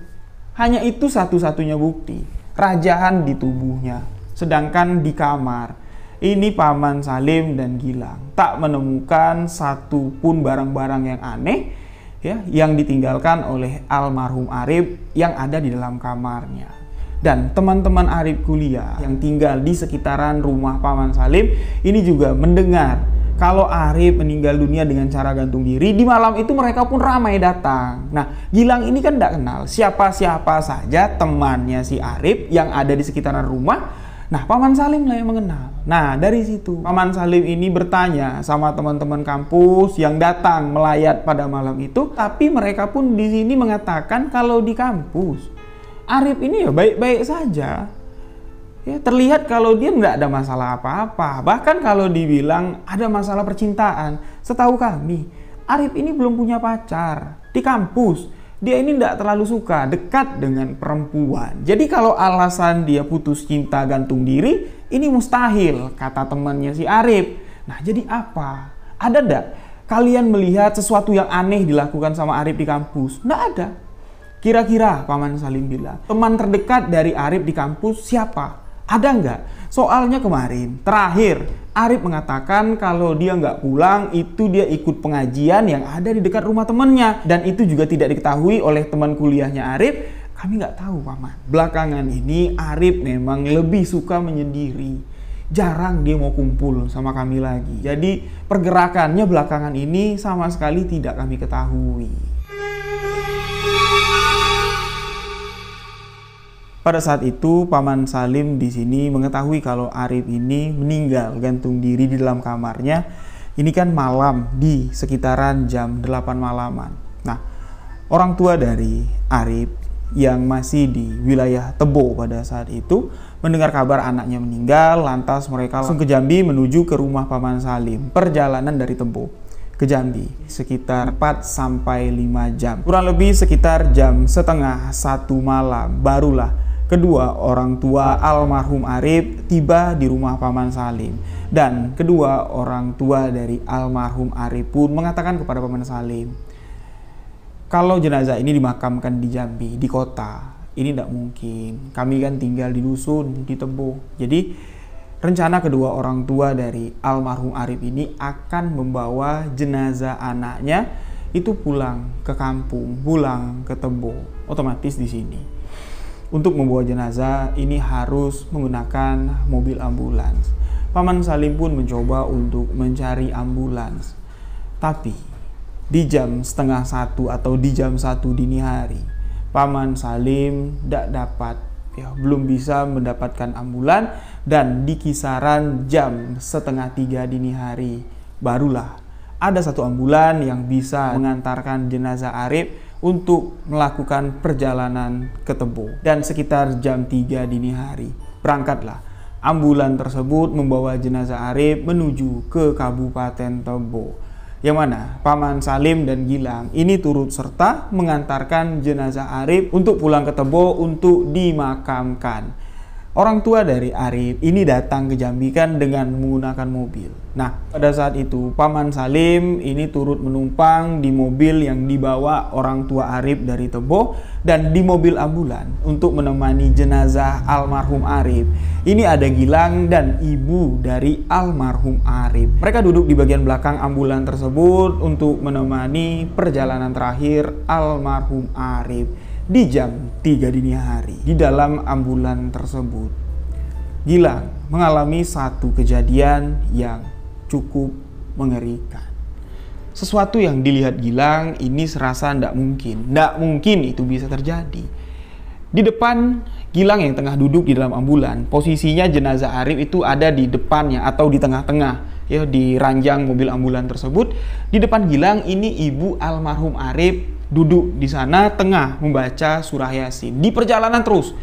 satu-satunya bukti, rajahan di tubuhnya. Sedangkan di kamar ini Paman Salim dan Gilang tak menemukan satu pun barang-barang yang aneh ya, yang ditinggalkan oleh almarhum Arif yang ada di dalam kamarnya. Dan teman-teman Arif kuliah yang tinggal di sekitaran rumah Paman Salim ini juga mendengar kalau Arif meninggal dunia dengan cara gantung diri. Di malam itu mereka pun ramai datang. Nah, Gilang ini kan tidak kenal siapa-siapa saja temannya si Arif yang ada di sekitaran rumah. Nah, Paman Salim lah yang mengenal. Nah, dari situ Paman Salim ini bertanya sama teman-teman kampus yang datang melayat pada malam itu. Tapi mereka pun di sini mengatakan kalau di kampus Arif ini ya baik-baik saja. Ya, terlihat kalau dia nggak ada masalah apa-apa. Bahkan kalau dibilang ada masalah percintaan, setahu kami Arif ini belum punya pacar di kampus. Dia ini tidak terlalu suka dekat dengan perempuan. Jadi kalau alasan dia putus cinta gantung diri, ini mustahil, kata temannya si Arif. Nah, jadi apa? Ada tidak kalian melihat sesuatu yang aneh dilakukan sama Arif di kampus? Nggak ada. Kira-kira Paman Salim bilang, teman terdekat dari Arif di kampus siapa? Ada nggak? Soalnya kemarin, terakhir, Arif mengatakan kalau dia nggak pulang, itu dia ikut pengajian yang ada di dekat rumah temannya. Dan itu juga tidak diketahui oleh teman kuliahnya Arif. Kami nggak tahu, Paman. Belakangan ini Arif memang lebih suka menyendiri. Jarang dia mau kumpul sama kami lagi. Jadi pergerakannya belakangan ini sama sekali tidak kami ketahui. Pada saat itu Paman Salim di sini mengetahui kalau Arif ini meninggal gantung diri di dalam kamarnya. Ini kan malam di sekitaran jam 8 malaman. Nah, orang tua dari Arif yang masih di wilayah Tebo pada saat itu mendengar kabar anaknya meninggal, lantas mereka langsung ke Jambi menuju ke rumah Paman Salim. Perjalanan dari Tebo ke Jambi sekitar 4 sampai 5 jam. Kurang lebih sekitar jam setengah 1 malam barulah kedua orang tua almarhum Arif tiba di rumah Paman Salim. Dan kedua orang tua dari almarhum Arif pun mengatakan kepada Paman Salim, kalau jenazah ini dimakamkan di Jambi, di kota, ini tidak mungkin. Kami kan tinggal di dusun, di Tebo. Jadi rencana kedua orang tua dari almarhum Arif ini akan membawa jenazah anaknya itu pulang ke kampung, pulang ke Tebo. Otomatis di sini untuk membawa jenazah ini harus menggunakan mobil ambulans. Paman Salim pun mencoba untuk mencari ambulans. Tapi di jam setengah 1 atau di jam 1 dini hari, Paman Salim tidak dapat, belum bisa mendapatkan ambulan. Dan di kisaran jam setengah 3 dini hari barulah ada satu ambulan yang bisa mengantarkan jenazah Arif untuk melakukan perjalanan ke Tebo. Dan sekitar jam 3 dini hari berangkatlah ambulan tersebut membawa jenazah Arif menuju ke Kabupaten Tebo, yang mana Paman Salim dan Gilang ini turut serta mengantarkan jenazah Arif untuk pulang ke Tebo untuk dimakamkan. Orang tua dari Arif ini datang ke Jambi kan dengan menggunakan mobil. Nah, pada saat itu Paman Salim ini turut menumpang di mobil yang dibawa orang tua Arif dari Tebo dan di mobil ambulan untuk menemani jenazah almarhum Arif. Ini ada Gilang dan ibu dari almarhum Arif. Mereka duduk di bagian belakang ambulan tersebut untuk menemani perjalanan terakhir almarhum Arif. Di jam 3 dini hari, di dalam ambulan tersebut, Gilang mengalami satu kejadian yang cukup mengerikan. Sesuatu yang dilihat Gilang ini serasa tidak mungkin itu bisa terjadi. Di depan Gilang yang tengah duduk di dalam ambulan, posisinya jenazah Arif itu ada di depannya atau di tengah-tengah, ya, di ranjang mobil ambulan tersebut. Di depan Gilang ini ibu almarhum Arif duduk di sana tengah membaca surah Yasin. Di perjalanan terus,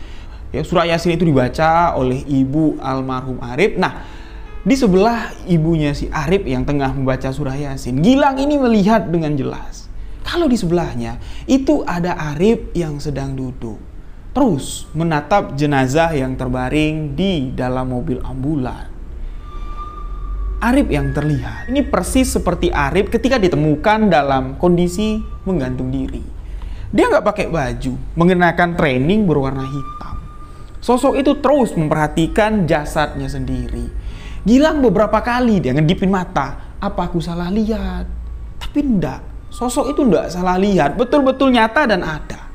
ya, surah Yasin itu dibaca oleh ibu almarhum Arif. Nah, di sebelah ibunya si Arif yang tengah membaca surah Yasin, Gilang ini melihat dengan jelas kalau di sebelahnya itu ada Arif yang sedang duduk, terus menatap jenazah yang terbaring di dalam mobil ambulan. Arif yang terlihat ini persis seperti Arif ketika ditemukan dalam kondisi menggantung diri. Dia nggak pakai baju, mengenakan training berwarna hitam. Sosok itu terus memperhatikan jasadnya sendiri. Gilang beberapa kali dia ngedipin mata, apa aku salah lihat? Tapi enggak, sosok itu enggak salah lihat, betul-betul nyata dan ada.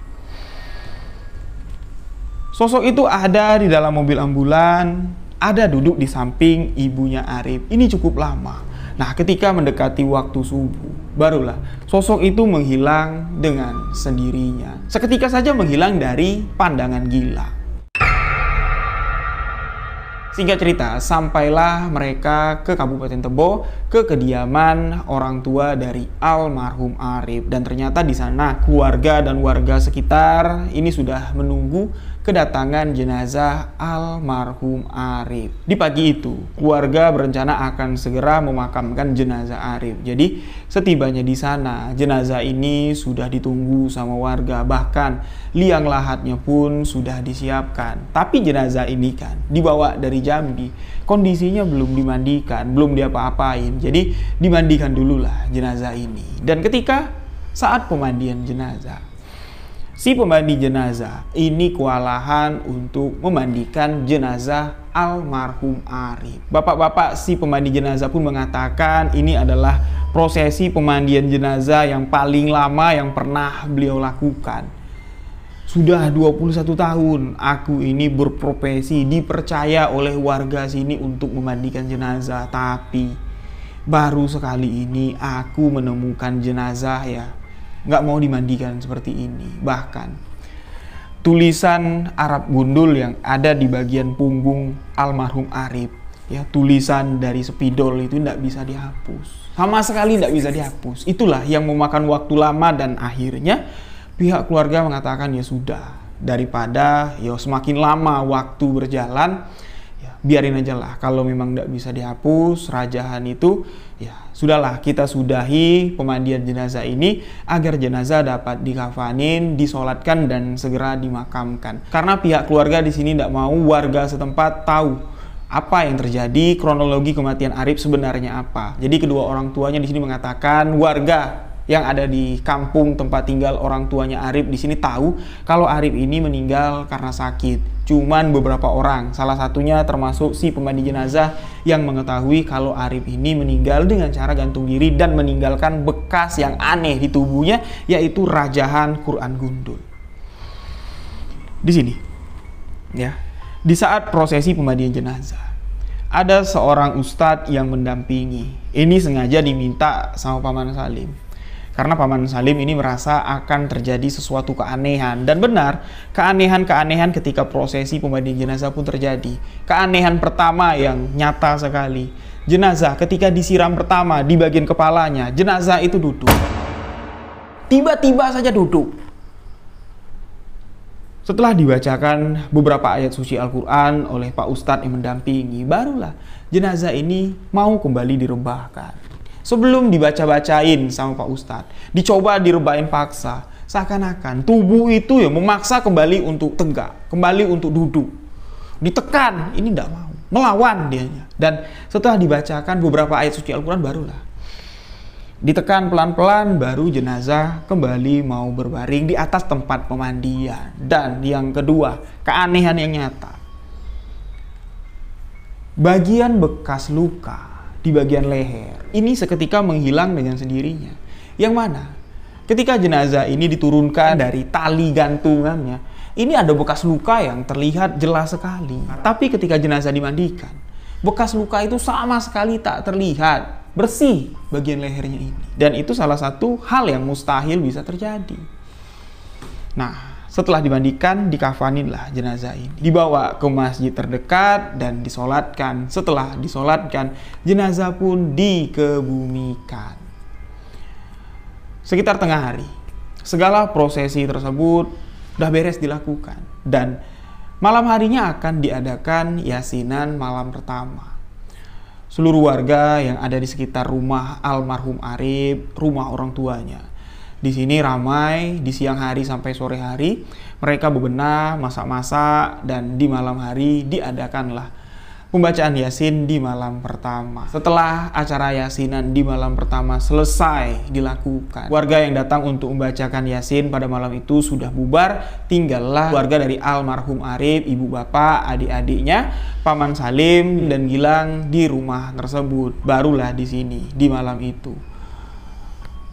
Sosok itu ada di dalam mobil ambulan, ada duduk di samping ibunya Arif. Ini cukup lama. Nah, ketika mendekati waktu subuh, barulah sosok itu menghilang dengan sendirinya. Seketika saja menghilang dari pandangan Gilang. Singkat cerita, sampailah mereka ke Kabupaten Tebo, ke kediaman orang tua dari almarhum Arif. Dan ternyata di sana keluarga dan warga sekitar ini sudah menunggu kedatangan jenazah almarhum Arif. Di pagi itu, keluarga berencana akan segera memakamkan jenazah Arif. Jadi, setibanya di sana, jenazah ini sudah ditunggu sama warga. Bahkan, liang lahatnya pun sudah disiapkan. Tapi jenazah ini kan dibawa dari Jambi. Kondisinya belum dimandikan, belum diapa-apain. Jadi, dimandikan dululah jenazah ini. Dan ketika saat pemandian jenazah, si pemandi jenazah ini kewalahan untuk memandikan jenazah almarhum Arif. Bapak-bapak si pemandi jenazah pun mengatakan ini adalah prosesi pemandian jenazah yang paling lama yang pernah beliau lakukan. Sudah 21 tahun aku ini berprofesi, dipercaya oleh warga sini untuk memandikan jenazah. Tapi baru sekali ini aku menemukan jenazah ya nggak mau dimandikan seperti ini. Bahkan tulisan Arab gundul yang ada di bagian punggung almarhum Arif, ya, tulisan dari spidol itu nggak bisa dihapus, sama sekali nggak bisa dihapus. Itulah yang memakan waktu lama dan akhirnya pihak keluarga mengatakan ya sudah, daripada ya semakin lama waktu berjalan, ya biarin aja lah. Kalau memang nggak bisa dihapus rajahan itu, ya sudahlah, kita sudahi pemandian jenazah ini agar jenazah dapat dikafanin, disolatkan dan segera dimakamkan. Karena pihak keluarga di sini tidak mau warga setempat tahu apa yang terjadi, kronologi kematian Arif sebenarnya apa. Jadi kedua orang tuanya di sini mengatakan warga yang ada di kampung tempat tinggal orang tuanya Arif di sini tahu kalau Arif ini meninggal karena sakit. Cuman beberapa orang, salah satunya termasuk si pemandi jenazah yang mengetahui kalau Arif ini meninggal dengan cara gantung diri dan meninggalkan bekas yang aneh di tubuhnya, yaitu rajahan Quran gundul. Di sini, ya, di saat prosesi pemandian jenazah, ada seorang ustadz yang mendampingi. Ini sengaja diminta sama Paman Salim. Karena Paman Salim ini merasa akan terjadi sesuatu keanehan. Dan benar, keanehan-keanehan ketika prosesi pemandian jenazah pun terjadi. Keanehan pertama yang nyata sekali. Jenazah ketika disiram pertama di bagian kepalanya, jenazah itu duduk. Tiba-tiba saja duduk. Setelah dibacakan beberapa ayat suci Al-Quran oleh Pak Ustadz yang mendampingi, barulah jenazah ini mau kembali direbahkan. Sebelum dibaca-bacain sama Pak Ustadz, dicoba direbahin paksa. Seakan-akan tubuh itu ya memaksa kembali untuk tegak, kembali untuk duduk. Ditekan, ini tidak mau, melawan dianya. Dan setelah dibacakan beberapa ayat suci Al-Quran, barulah ditekan pelan-pelan, baru jenazah kembali mau berbaring di atas tempat pemandian. Dan yang kedua, keanehan yang nyata. Bagian bekas luka di bagian leher ini seketika menghilang dengan sendirinya. Yang mana ketika jenazah ini diturunkan dari tali gantungannya, ini ada bekas luka yang terlihat jelas sekali. Tapi ketika jenazah dimandikan, Bekas luka itu sama sekali tak terlihat, bersih bagian lehernya ini. Dan itu salah satu hal yang mustahil bisa terjadi. Nah, setelah dimandikan, dikafaninlah jenazah ini. Dibawa ke masjid terdekat dan disolatkan. Setelah disolatkan, jenazah pun dikebumikan. Sekitar tengah hari, segala prosesi tersebut udah beres dilakukan. Dan malam harinya akan diadakan yasinan malam pertama. Seluruh warga yang ada di sekitar rumah almarhum Arif, rumah orang tuanya, di sini ramai di siang hari sampai sore hari. Mereka bebenah, masak-masak, dan di malam hari diadakanlah pembacaan Yasin di malam pertama. Setelah acara Yasinan di malam pertama selesai dilakukan, warga yang datang untuk membacakan Yasin pada malam itu sudah bubar. Tinggallah warga dari almarhum Arif, ibu bapak, adik-adiknya, Paman Salim dan Gilang di rumah tersebut. Barulah di sini di malam itu,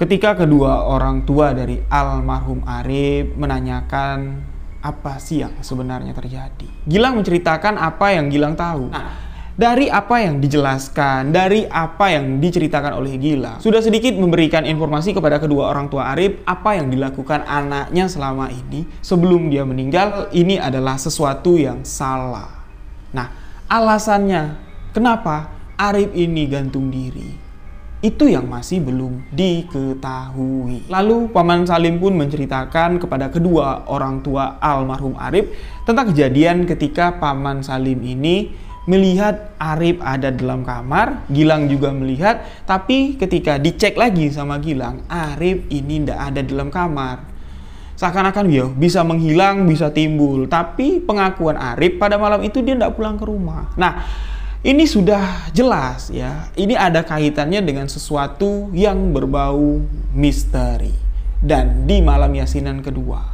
ketika kedua orang tua dari almarhum Arif menanyakan apa sih yang sebenarnya terjadi. Gilang menceritakan apa yang Gilang tahu. Nah, dari apa yang dijelaskan, dari apa yang diceritakan oleh Gilang, sudah sedikit memberikan informasi kepada kedua orang tua Arif apa yang dilakukan anaknya selama ini sebelum dia meninggal. Ini adalah sesuatu yang salah. Nah, alasannya kenapa Arif ini gantung diri, itu yang masih belum diketahui. Lalu Paman Salim pun menceritakan kepada kedua orang tua almarhum Arif tentang kejadian ketika Paman Salim ini melihat Arif ada dalam kamar. Gilang juga melihat, tapi ketika dicek lagi sama Gilang, Arif ini tidak ada dalam kamar. Seakan-akan dia bisa menghilang, bisa timbul. Tapi pengakuan Arif pada malam itu dia tidak pulang ke rumah. Nah, ini sudah jelas ya, ini ada kaitannya dengan sesuatu yang berbau misteri. Dan di malam yasinan kedua,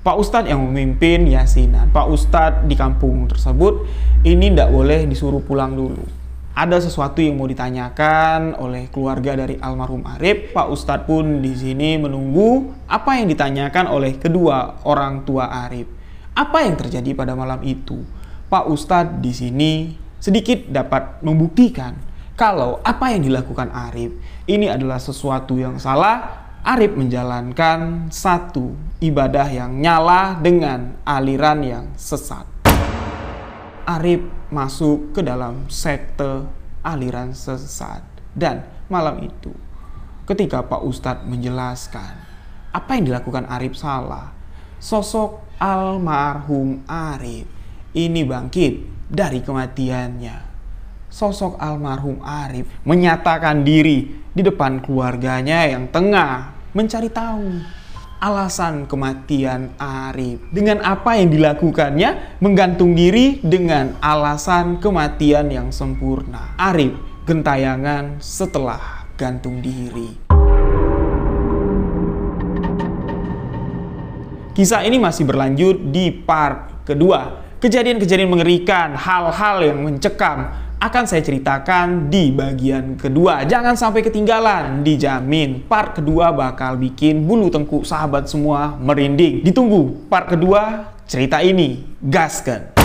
Pak Ustadz yang memimpin yasinan, Pak Ustadz di kampung tersebut ini tidak boleh disuruh pulang dulu. Ada sesuatu yang mau ditanyakan oleh keluarga dari almarhum Arif. Pak Ustadz pun di sini menunggu apa yang ditanyakan oleh kedua orang tua Arif. Apa yang terjadi pada malam itu? Pak Ustadz di sini sedikit dapat membuktikan kalau apa yang dilakukan Arif ini adalah sesuatu yang salah. Arif menjalankan satu ibadah yang nyala dengan aliran yang sesat. Arif masuk ke dalam sekte aliran sesat. Dan malam itu, ketika Pak Ustadz menjelaskan apa yang dilakukan Arif salah, sosok almarhum Arif ini bangkit dari kematiannya. Sosok almarhum Arif menyatakan diri di depan keluarganya yang tengah mencari tahu alasan kematian Arif. Dengan apa yang dilakukannya, menggantung diri dengan alasan kematian yang sempurna. Arif gentayangan setelah gantung diri. Kisah ini masih berlanjut di part kedua. Kejadian-kejadian mengerikan, hal-hal yang mencekam akan saya ceritakan di bagian kedua. Jangan sampai ketinggalan, dijamin part kedua bakal bikin bulu tengkuk sahabat semua merinding. Ditunggu part kedua cerita ini, gaskan!